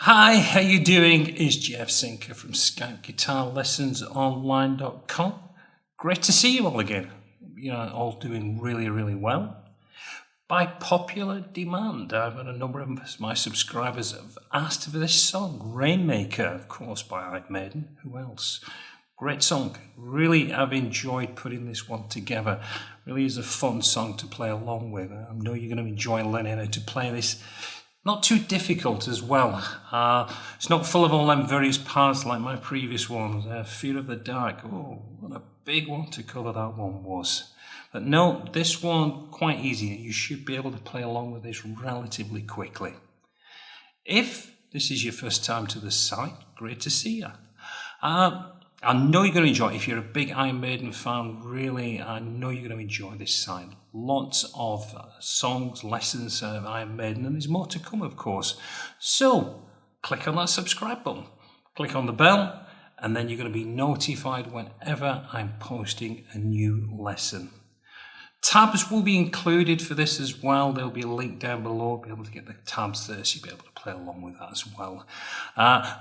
Hi, how you doing? It's Jeff Sinker from ScoutGuitarLessonsOnline.com. Great to see you all again. You're all doing really well. By popular demand, I've had a number of my subscribers have asked for this song, Rainmaker, of course, by Iron Maiden. Who else? Great song. Really, I've enjoyed putting this one together. Really is a fun song to play along with. I know you're going to enjoy learning how to play this. Not too difficult as well. It's not full of all them various parts like my previous ones. Fear of the Dark. Oh, what a big one to cover that one was. But no, this one quite easy. You should be able to play along with this relatively quickly. If this is your first time to the site, great to see you. I know you're going to enjoy it. If you're a big Iron Maiden fan, really, I know you're going to enjoy this site. Lots of songs, lessons of Iron Maiden, and there's more to come, of course. So, click on that subscribe button, click on the bell, and then you're going to be notified whenever I'm posting a new lesson. Tabs will be included for this as well. There'll be a link down below. Be able to get the tabs there, so you'll be able to play along with that as well.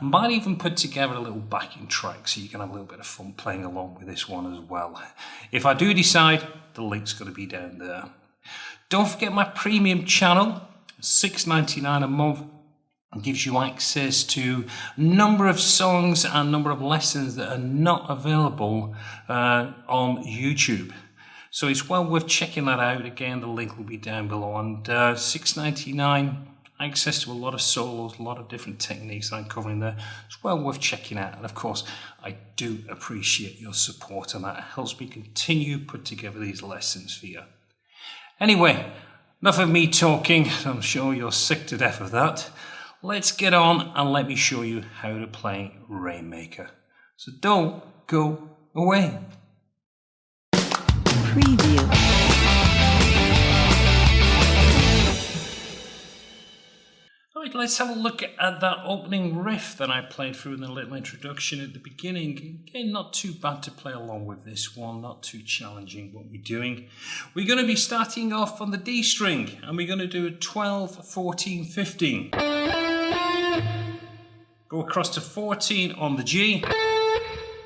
Might even put together a little backing track so you can have a little bit of fun playing along with this one as well. If I do decide, the link's going to be down there. Don't forget my premium channel, $6.99 a month. It gives you access to a number of songs and a number of lessons that are not available on YouTube. So it's well worth checking that out. Again, the link will be down below. And $6.99, access to a lot of solos, a lot of different techniques that I'm covering there. It's well worth checking out. And of course, I do appreciate your support, and that helps me continue to put together these lessons for you. Anyway, enough of me talking. I'm sure you're sick to death of that. Let's get on and let me show you how to play Rainmaker. So don't go away. Preview. Alright, let's have a look at that opening riff that I played through in the little introduction at the beginning. Again, not too bad to play along with this one, not too challenging what we're doing. We're going to be starting off on the D string, and we're going to do a 12, 14, 15. Go across to 14 on the G,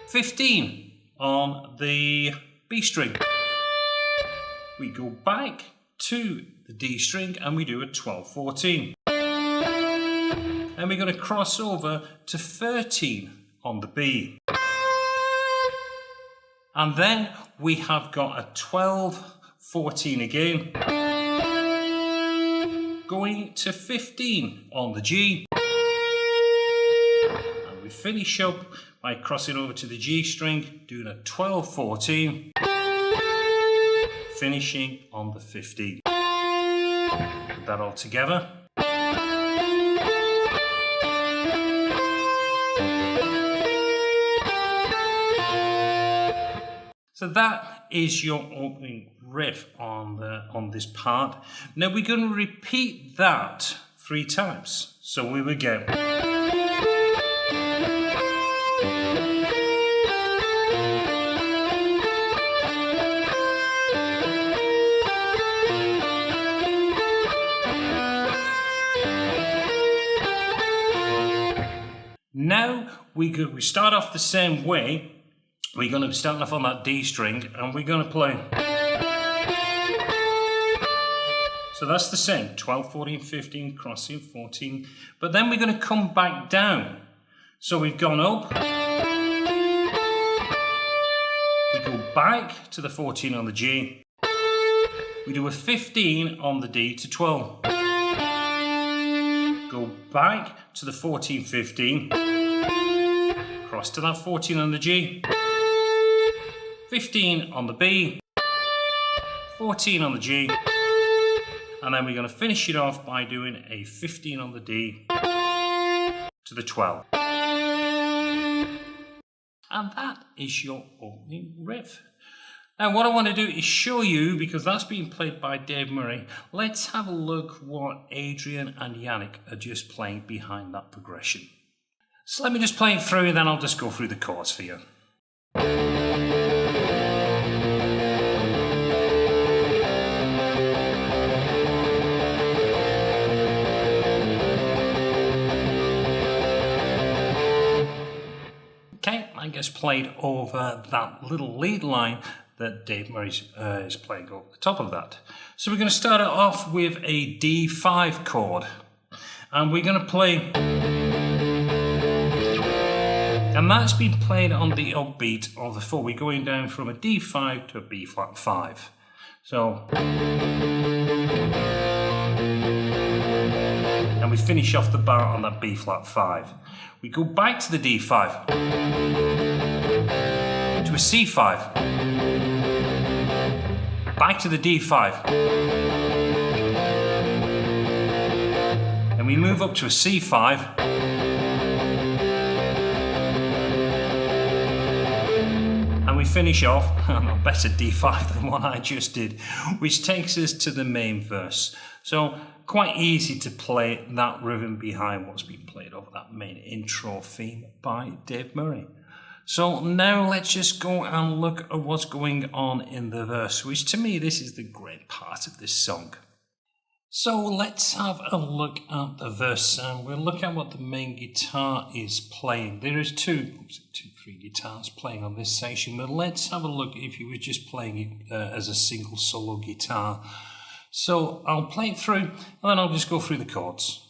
15 on the B string. We go back to the D string and we do a 12, 14. And we're going to cross over to 13 on the B. And then we have got a 12, 14 again. Going to 15 on the G. And we finish up by crossing over to the G string, doing a 12, 14. Finishing on the 15. Put that all together. So that is your opening riff on this part. Now we're going to repeat that 3 times. So we will go. Now we start off the same way. We're going to be starting off on that D string and we're going to play. So that's the same, 12, 14, 15, crossing, 14. But then we're going to come back down. So we've gone up. We go back to the 14 on the G. We do a 15 on the D to 12. Go back to the 14, 15. Cross to that 14 on the G. 15 on the B. 14 on the G. And then we're going to finish it off by doing a 15 on the D to the 12. And that is your opening riff. Now what I want to do is show you, because that's being played by Dave Murray, let's have a look what Adrian and Yannick are just playing behind that progression. So let me just play it through and then I'll just go through the chords for you. that gets played over that little lead line that Dave Murray is playing over the top of that. So we're going to start it off with a D5 chord, and we're going to play, and that's been played on the upbeat of the 4. We're going down from a D5 to a B flat 5. So, and we finish off the bar on that B flat 5. We go back to the D5 to a C5, back to the D5, and we move up to a C5, and we finish off on a better D5 than what I just did, which takes us to the main verse. So quite easy to play that rhythm behind what's been played over that main intro theme by Dave Murray. So now let's just go and look at what's going on in the verse, which to me this is the great part of this song. So let's have a look at the verse, and we'll look at what the main guitar is playing. There is three guitars playing on this section, but let's have a look if you were just playing it as a single solo guitar. So I'll play it through, and then I'll just go through the chords.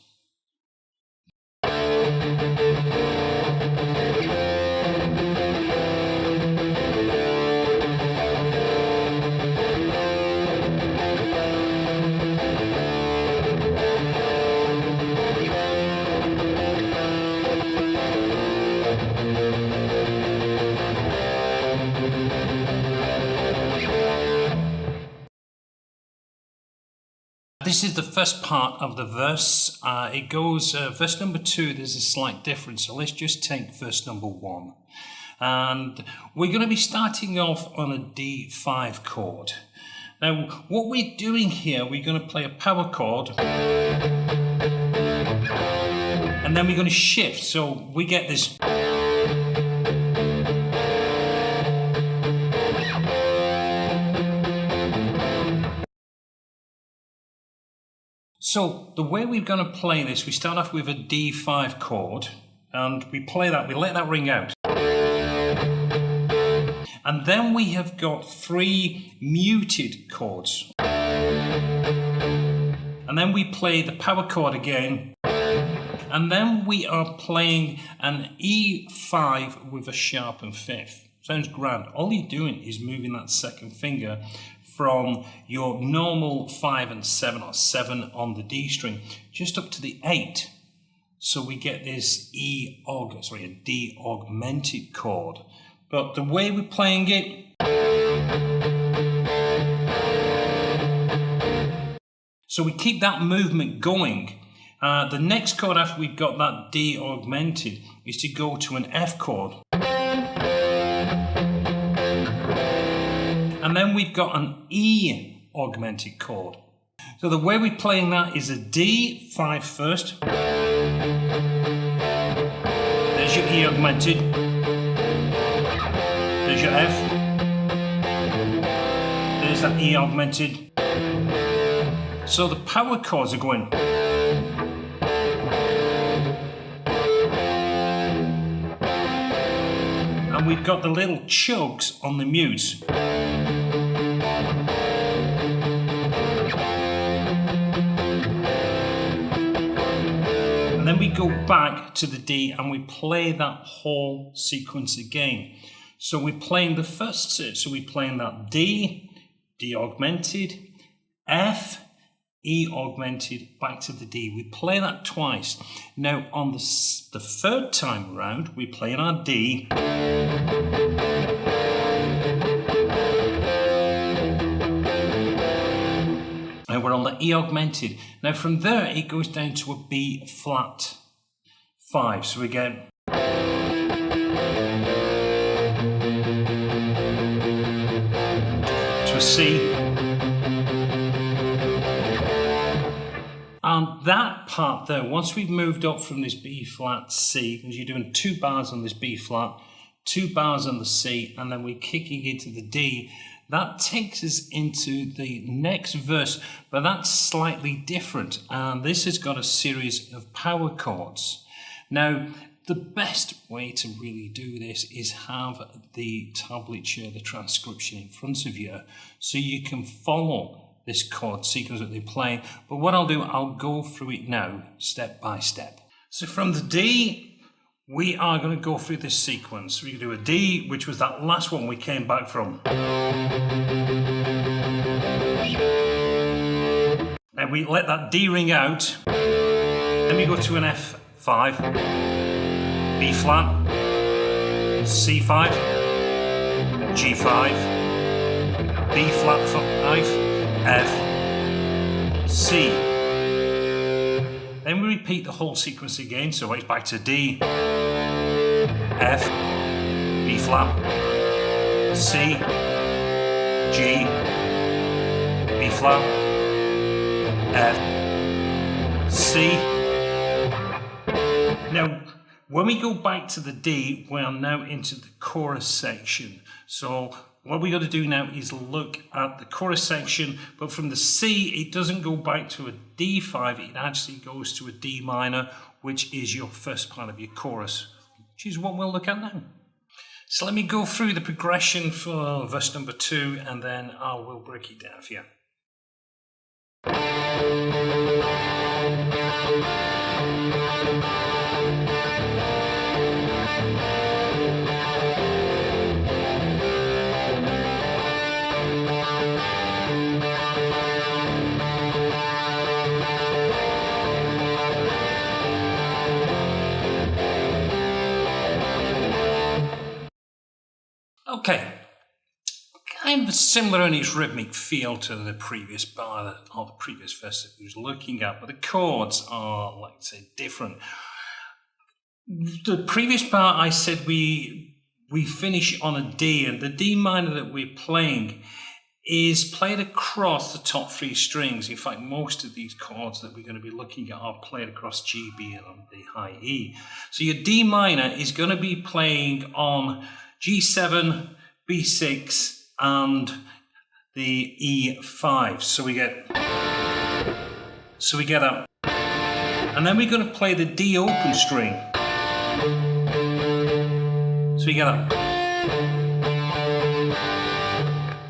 This is the first part of the verse. It goes, verse number 2, there's a slight difference. So let's just take verse number 1. And we're going to be starting off on a D5 chord. Now, what we're doing here, we're going to play a power chord, and then we're going to shift. So we get this. So the way we're going to play this, we start off with a D5 chord, and we play that, we let that ring out. And then we have got 3 muted chords. And then we play the power chord again. And then we are playing an E5 with a sharpened 5th. Sounds grand. All you're doing is moving that second finger from your normal 5 and 7, or 7 on the D string, just up to the 8. So we get this a D augmented chord. But the way we're playing it, so we keep that movement going. The next chord after we've got that D augmented is to go to an F chord. And then we've got an E augmented chord. So the way we're playing that is a D5 first. There's your E augmented. There's your F. There's that E augmented. So the power chords are going. And we've got the little chugs on the mutes. And then we go back to the D and we play that whole sequence again. So we're playing the first set, so we're playing that D, D augmented, F, E augmented, back to the D. We play that twice. Now on the third time around, we're playing our D. And we're on the E augmented. Now from there, it goes down to a B flat 5. So we get. To a C. And that part there, once we've moved up from this B flat C, because you're doing 2 bars on this B flat, 2 bars on the C, and then we're kicking into the D, that takes us into the next verse, but that's slightly different. And this has got a series of power chords. Now, The best way to really do this is have the tablature, the transcription in front of you, so you can follow this chord sequence that they're playing. But what I'll do, I'll go through it now, step by step. So from the D, we are going to go through this sequence. We do a D, which was that last one we came back from. Then we let that D ring out. Then we go to an F5. B flat, C5, G5, B flat 5, F, C. Then we repeat the whole sequence again, so it's back to D, F, B flat, C, G, B flat, F, C. Now, when we go back to the D, we are now into the chorus section. So what we got to do now is look at the chorus section, but from the C, it doesn't go back to a D5, it actually goes to a D minor, which is your first part of your chorus, which is what we'll look at now. So let me go through the progression for verse number 2, and then I will break it down for you. Okay, kind of similar in its rhythmic feel to the previous bar or the previous verse that we was looking at, but the chords are, like I say, different. The previous part I said we finish on a D, and the D minor that we're playing is played across the top 3 strings. In fact, most of these chords that we're going to be looking at are played across G, B, and on the high E. So your D minor is going to be playing on G7, B6, and the E5. So we get that. And then we're going to play the D open string. So we get that.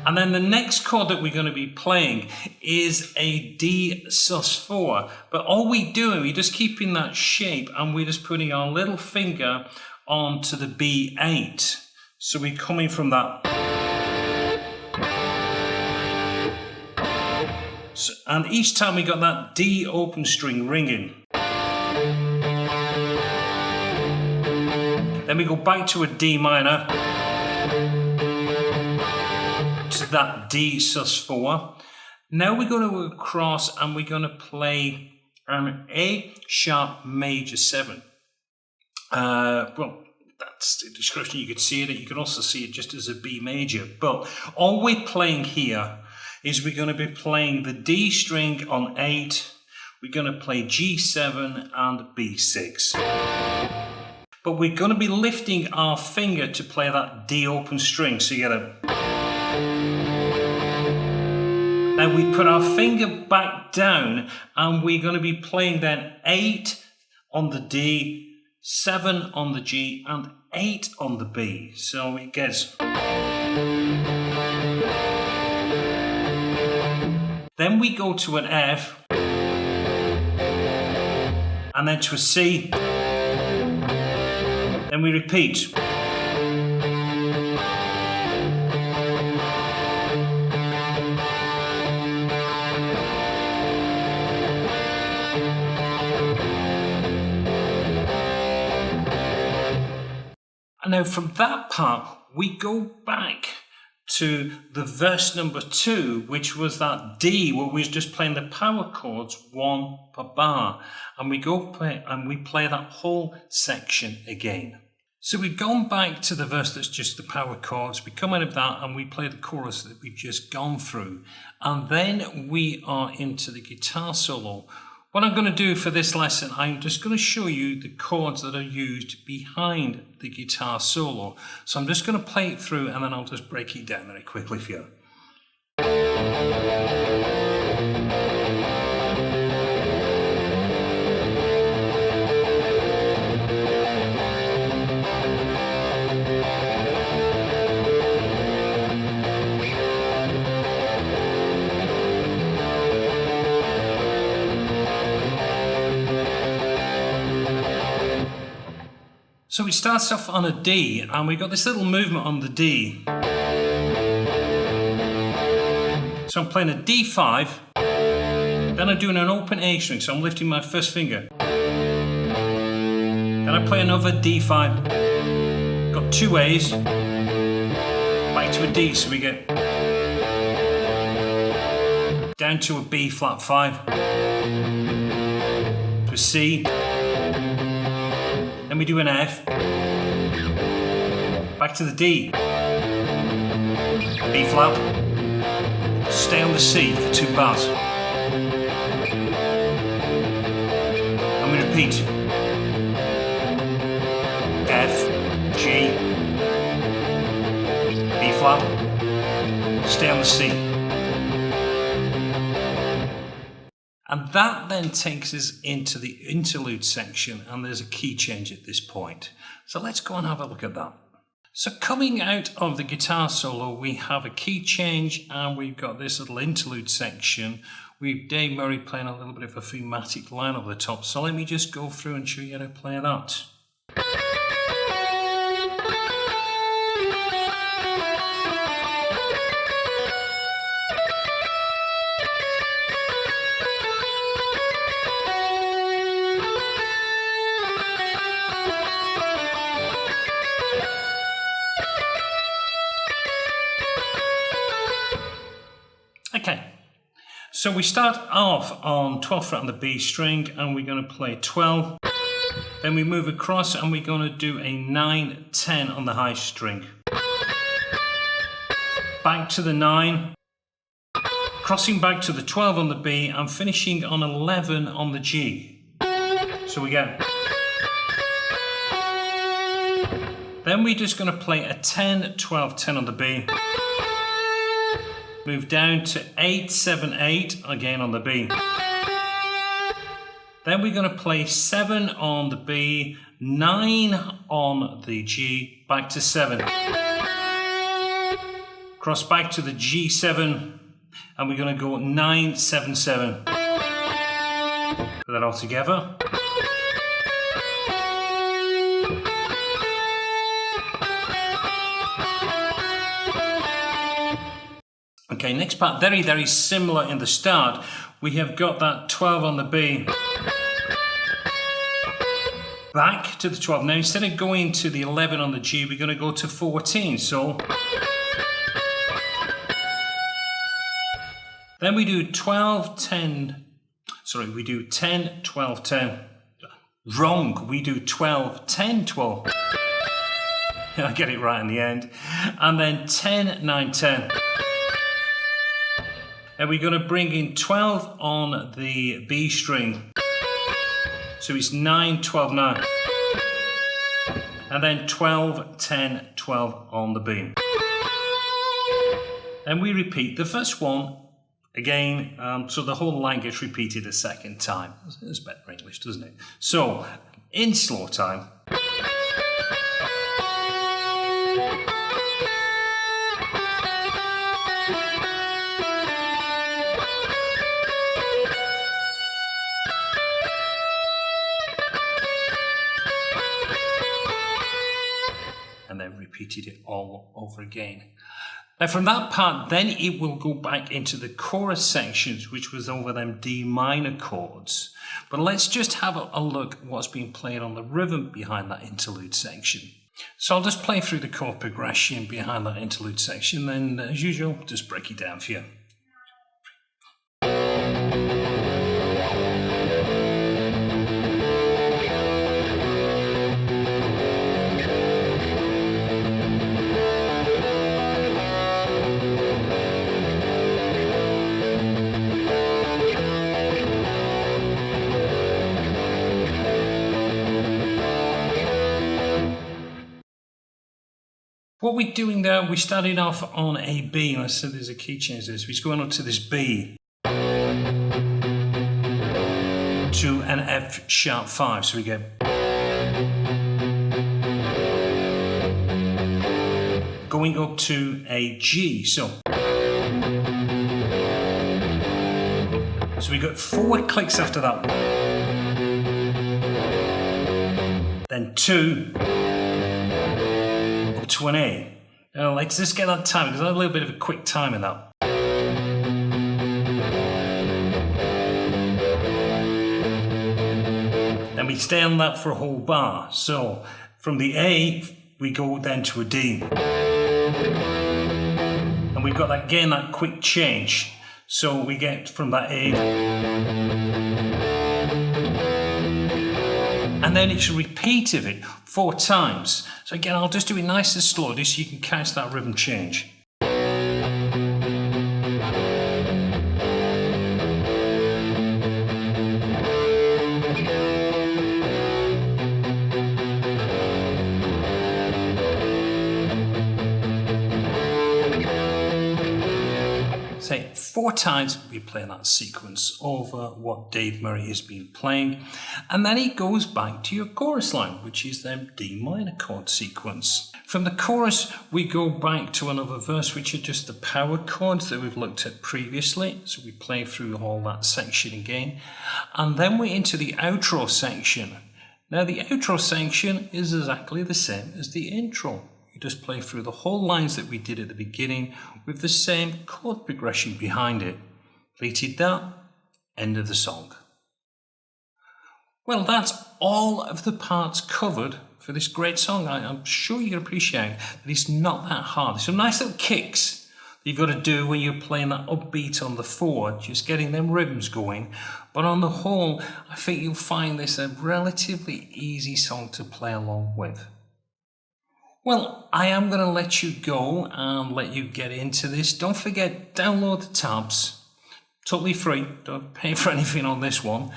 And then the next chord that we're going to be playing is a D sus4. But all we're doing, we're just keeping that shape, and we're just putting our little finger onto the B8. So we're coming from that. So, and each time we got that D open string ringing. Then we go back to a D minor, to that D sus4. Now we're going to go across and we're going to play an A sharp major 7. Well, that's the description. You could see it. You can also see it just as a B major. But all we're playing here is we're going to be playing the D string on 8. We're going to play G7 and B6. But we're going to be lifting our finger to play that D open string. So you get a... Now we put our finger back down and we're going to be playing then 8 on the D, 7 on the G, and 8 on the B. So it gets... Then we go to an F, and then to a C, then we repeat. And now from that part, we go back to the verse number 2, which was that D, where we was just playing the power chords 1 per bar. And we go play, and we play that whole section again. So we've gone back to the verse that's just the power chords. We come out of that and we play the chorus that we've just gone through. And then we are into the guitar solo. What I'm going to do for this lesson, I'm just going to show you the chords that are used behind the guitar solo. So I'm just going to play it through and then I'll just break it down very quickly for you. So it starts off on a D, and we've got this little movement on the D. So I'm playing a D5, then I'm doing an open A string, so I'm lifting my first finger. Then I play another D5, got two A's, back to a D, so we get down to a B flat 5, to a C, then we do an F, back to the D, B flat, stay on the C for 2 bars, and we repeat, F, G, B flat, stay on the C. And that then takes us into the interlude section, and there's a key change at this point. So let's go and have a look at that. So coming out of the guitar solo, we have a key change, and we've got this little interlude section with Dave Murray playing a little bit of a thematic line over the top. So let me just go through and show you how to play that. Okay, so we start off on 12th fret on the B string, and we're going to play 12. Then we move across and we're going to do a 9, 10 on the high string. Back to the 9, crossing back to the 12 on the B, and finishing on 11 on the G. So we get. Then we're just going to play a 10, 12, 10 on the B. Move down to 8, 7, 8 again on the B. Then we're going to play 7 on the B, 9 on the G, back to 7. Cross back to the G7, and we're going to go 9, 7, 7. Put that all together. Okay, next part, very, very similar in the start. We have got that 12 on the B. Back to the 12. Now, instead of going to the 11 on the G, we're going to go to 14. So, then we do 12, 10. Sorry, we do 10, 12, 10. Wrong, we do 12, 10, 12. I get it right in the end. And then 10, 9, 10. And we're going to bring in 12 on the B string. So it's 9, 12, 9. And then 12, 10, 12 on the B. And we repeat the first one again, so the whole line gets repeated a second time. It's better English, doesn't it? So, in slow time. And then repeated it all over again. Now from that part, then it will go back into the chorus sections, which was over them D minor chords. But let's just have a look at what's being played on the rhythm behind that interlude section. So I'll just play through the chord progression behind that interlude section, then as usual, just break it down for you. What we're doing there, we started off on a B. Let's say there's a key change to this. We're going up to this B to an F sharp 5. So we get going up to a G. So we got 4 clicks after that. Then 2. to an A. Now let's just get that time, because I have a little bit of a quick time in that. And we stay on that for a whole bar. So from the A, we go then to a D. And we've got that, again, that quick change. So we get from that A, and then it's a repeat of it 4 times. So again, I'll just do it nice and slow, just so you can catch that rhythm change. Say 4 times we play that sequence over what Dave Murray has been playing, and then he goes back to your chorus line, which is then D minor chord sequence. From the chorus we go back to another verse, which are just the power chords that we've looked at previously. So we play through all that section again, and then we're into the outro section. Now the outro section is exactly the same as the intro. You just play through the whole lines that we did at the beginning with the same chord progression behind it. Completed that, end of the song. Well, that's all of the parts covered for this great song. I'm sure you appreciate that it's not that hard. There's some nice little kicks that you've got to do when you're playing that upbeat on the 4, just getting them rhythms going. But on the whole, I think you'll find this a relatively easy song to play along with. Well, I am going to let you go and let you get into this. Don't forget, download the tabs. Totally free. Don't pay for anything on this one.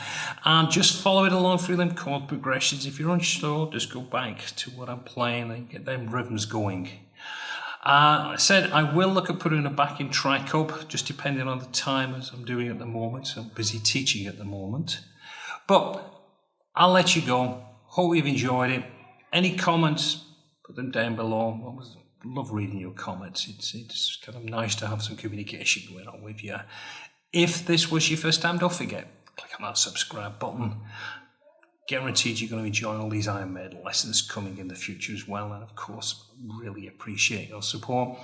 And just follow it along through them chord progressions. If you're unsure, just go back to what I'm playing and get them rhythms going. I said I will look at putting a backing track up, just depending on the time as I'm doing at the moment. So I'm busy teaching at the moment. But I'll let you go. Hope you've enjoyed it. Any comments? Put them down below. I love reading your comments. It's kind of nice to have some communication going on with you. If this was your first time, don't forget, click on that subscribe button. Guaranteed you're going to enjoy all these Iron Maiden lessons coming in the future as well. And of course, really appreciate your support.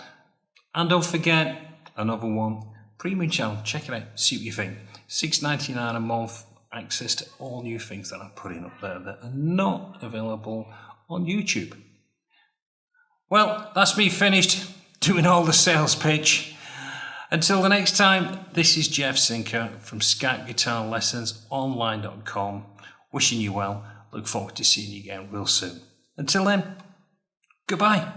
And don't forget, another one, premium channel. Check it out, see what you think. $6.99 a month, access to all new things that I'm putting up there that are not available on YouTube. Well, that's me finished doing all the sales pitch. Until the next time, this is Jeff Sinker from SkypeGuitarLessonsOnline.com. Wishing you well. Look forward to seeing you again real soon. Until then, goodbye.